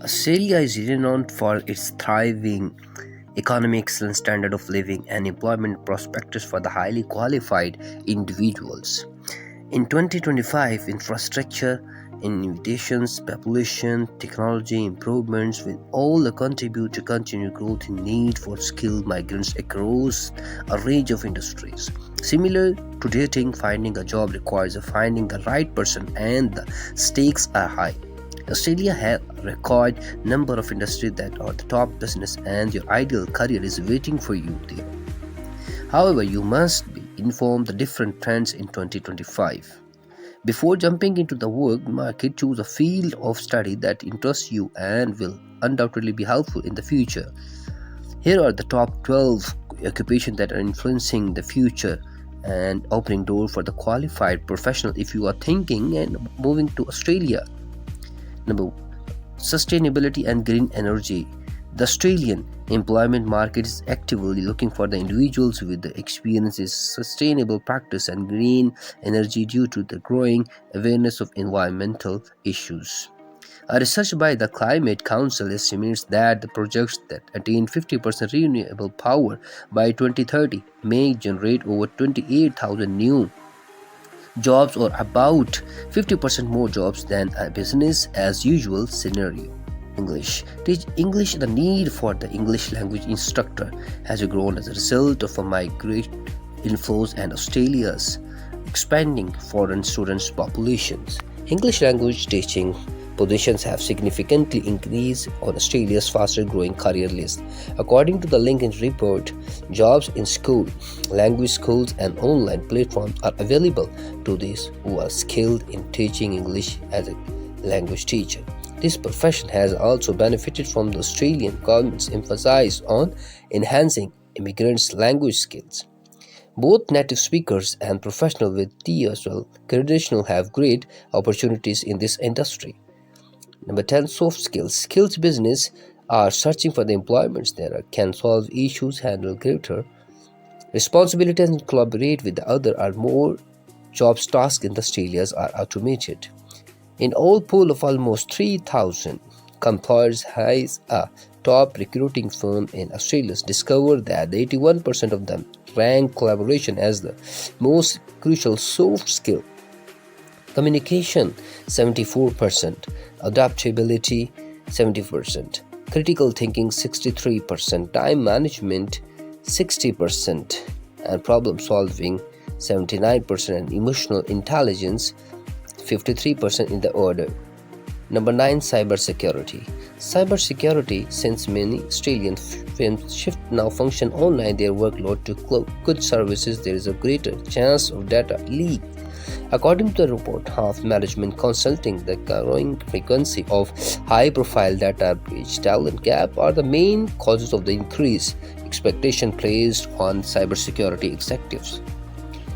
Australia is renowned for its thriving economy, excellent standard of living, and employment prospects for the highly qualified individuals. In 2025, infrastructure, innovations, population, technology improvements will all contribute to continued growth in need for skilled migrants across a range of industries. Similar to dating, finding a job requires finding the right person, and the stakes are high. Australia has a record number of industries that are the top business, and your ideal career is waiting for you there. However, you must be informed the different trends in 2025. Before jumping into the work market, choose a field of study that interests you and will undoubtedly be helpful in the future. Here are the top 12 occupations that are influencing the future and opening door for the qualified professional if you are thinking and moving to Australia. Number sustainability and green energy. The Australian employment market is actively looking for the individuals with the experience in sustainable practice and green energy due to the growing awareness of environmental issues. A research by the Climate Council estimates that the projects that attain 50% renewable power by 2030 may generate over 28,000 new jobs, or about 50% more jobs than a business as usual scenario. English. Teach English. The need for the English language instructor has grown as a result of a migrant inflows and Australia's expanding foreign students populations. English language teaching positions have significantly increased on Australia's faster growing career list. According to the LinkedIn report, jobs in school, language schools, and online platforms are available to those who are skilled in teaching English as a language teacher. This profession has also benefited from the Australian government's emphasis on enhancing immigrants' language skills. Both native speakers and professionals with TESOL credentials have great opportunities in this industry. Number 10, soft skills. Skills business are searching for the employments that can solve issues, handle greater responsibilities, and collaborate with the other. Are more jobs tasks in Australia are automated. In all poll of almost 3,000 employers, has a top recruiting firm in Australia discovered that 81% of them rank collaboration as the most crucial soft skill. Communication 74%, adaptability 70%, critical thinking 63%, time management 60%, and problem solving 79%, and emotional intelligence 53% in the order. Number 9, cybersecurity. Cybersecurity, since many Australian firms shift now function online their workload to good services, there is a greater chance of data leak. According to the report of management consulting, the growing frequency of high-profile data breach, talent gap are the main causes of the increased expectation placed on cybersecurity executives.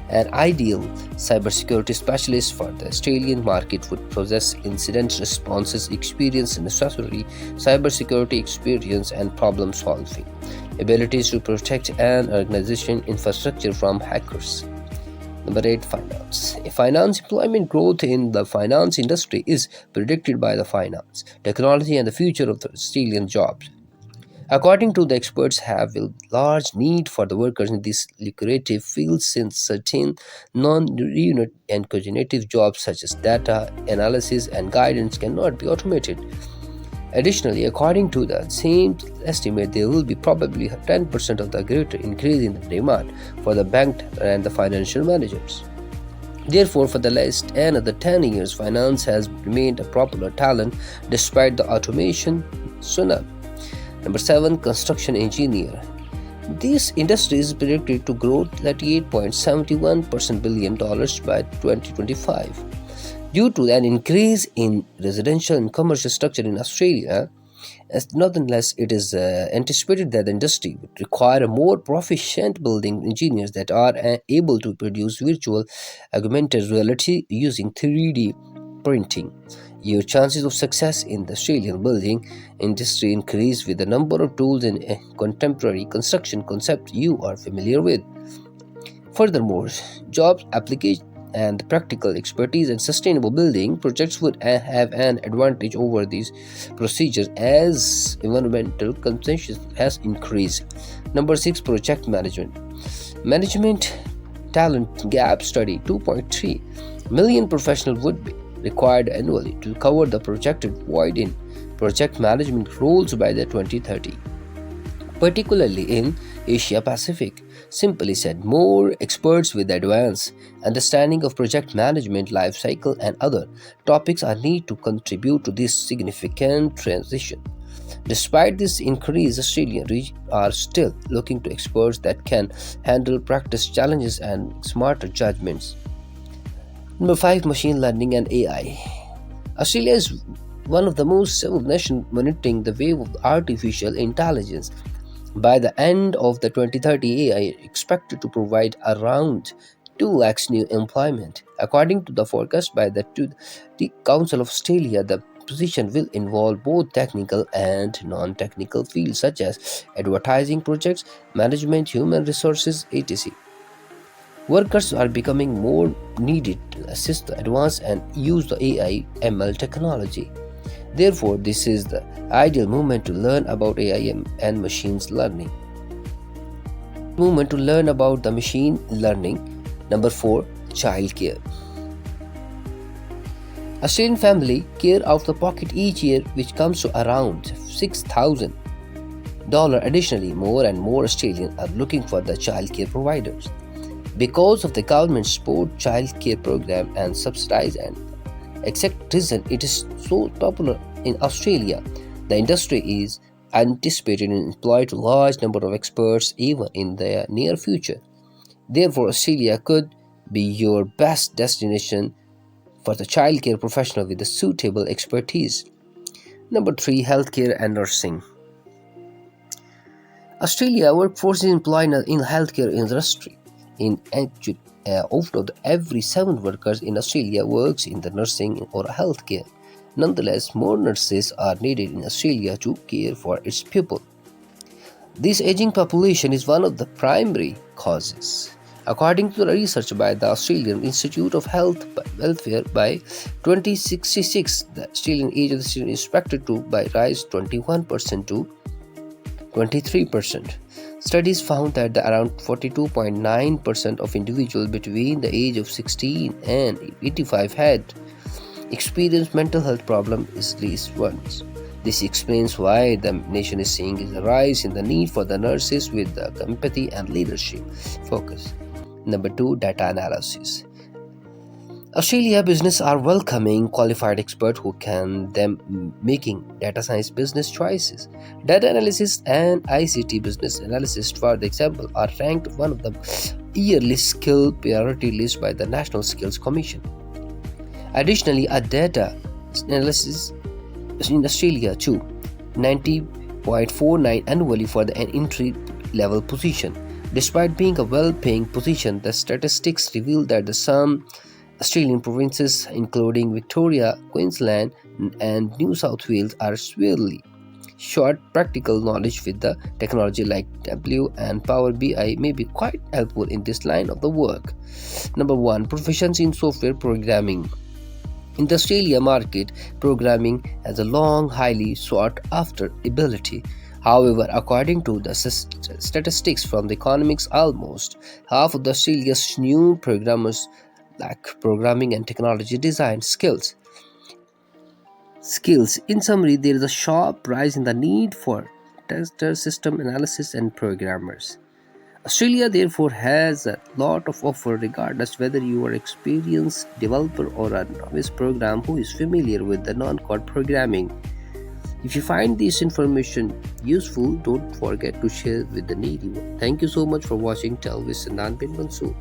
An ideal cybersecurity specialist for the Australian market would possess incident responses experience, necessary cybersecurity experience, and problem solving abilities to protect an organization infrastructure from hackers. Number 8, finance. Finance employment growth in the finance industry is predicted by the finance, technology, and the future of the Australian jobs. According to the experts, have a large need for the workers in this lucrative field since certain non-unit and cognitive jobs such as data analysis and guidance cannot be automated. Additionally, according to the same estimate, there will be probably 10% of the greater increase in the demand for the bank and the financial managers. Therefore, for the last another 10 years, finance has remained a popular talent despite the automation tsunami. Number 7, construction engineer. This industry is predicted to grow $38.71 billion by 2025. Due to an increase in residential and commercial structure in Australia, nonetheless, it is anticipated that the industry would require more proficient building engineers that are able to produce virtual augmented reality using 3D printing. Your chances of success in the Australian building industry increase with the number of tools and contemporary construction concepts you are familiar with. Furthermore, job application and practical expertise and sustainable building projects would have an advantage over these procedures as environmental conscience has increased. Number 6, project management. Management talent gap study. 2.3 million professionals would be required annually to cover the projected void in project management roles by the 2030, particularly in Asia Pacific. Simply said, more experts with advanced understanding of project management, life cycle, and other topics are needed to contribute to this significant transition. Despite this increase, Australians are still looking to experts that can handle practice challenges and smarter judgments. Number 5, machine learning and AI. Australia is one of the most developed nations monitoring the wave of artificial intelligence. By the end of the 2030, AI is expected to provide around 2 lakhs new employment. According to the forecast by the Council of Australia, the position will involve both technical and non-technical fields such as advertising projects, management, human resources, etc. Workers are becoming more needed to assist the advance and use the AI ML technology. Therefore, this is the ideal moment to learn about AI and machine learning. Moment to learn about the machine learning. Number 4, childcare. Australian family care out of the pocket each year, which comes to around $6,000. Additionally, more and more Australians are looking for the childcare providers. Because of the government support childcare program and subsidize and exact reason it is so popular in Australia, the industry is anticipated to employ a large number of experts even in the near future. Therefore, Australia could be your best destination for the childcare professional with a suitable expertise. Number 3, healthcare and nursing. Australia workforce is employed in healthcare industry. Out of every 7 workers in Australia works in the nursing or healthcare. Nonetheless, more nurses are needed in Australia to care for its people. This aging population is one of the primary causes. According to the research by the Australian Institute of Health Welfare, by 2066, the Australian age of the citizen is expected to rise 21% to 23%. Studies found that around 42.9% of individuals between the age of 16 and 85 had experienced mental health problems at least once. This explains why the nation is seeing a rise in the need for the nurses with the empathy and leadership focus. Number 2, data analysis. Australia business are welcoming qualified experts who can them making data science business choices. Data analysis and ICT business analysis, for example, are ranked one of the yearly skill priority list by the National Skills Commission. Additionally, a data analysis in Australia too, 90.49 annually for the entry level position. Despite being a well-paying position, the statistics reveal that some Australian provinces, including Victoria, Queensland, and New South Wales, are severely short practical knowledge with the technology like W and Power BI may be quite helpful in this line of the work. Number 1, proficiency in software programming. In the Australia market, programming has a long, highly sought-after ability. However, according to the statistics from the economics, almost half of the Australia's new programmers lack programming and technology design skills. In summary, there is a sharp rise in the need for testers, system analysis, and programmers. Australia therefore has a lot of offer regardless whether you are an experienced developer or a novice programmer who is familiar with the non-code programming. If you find this information useful, don't forget to share with the needy one. Thank you so much for watching. Tell with Sannan bin Mansoor.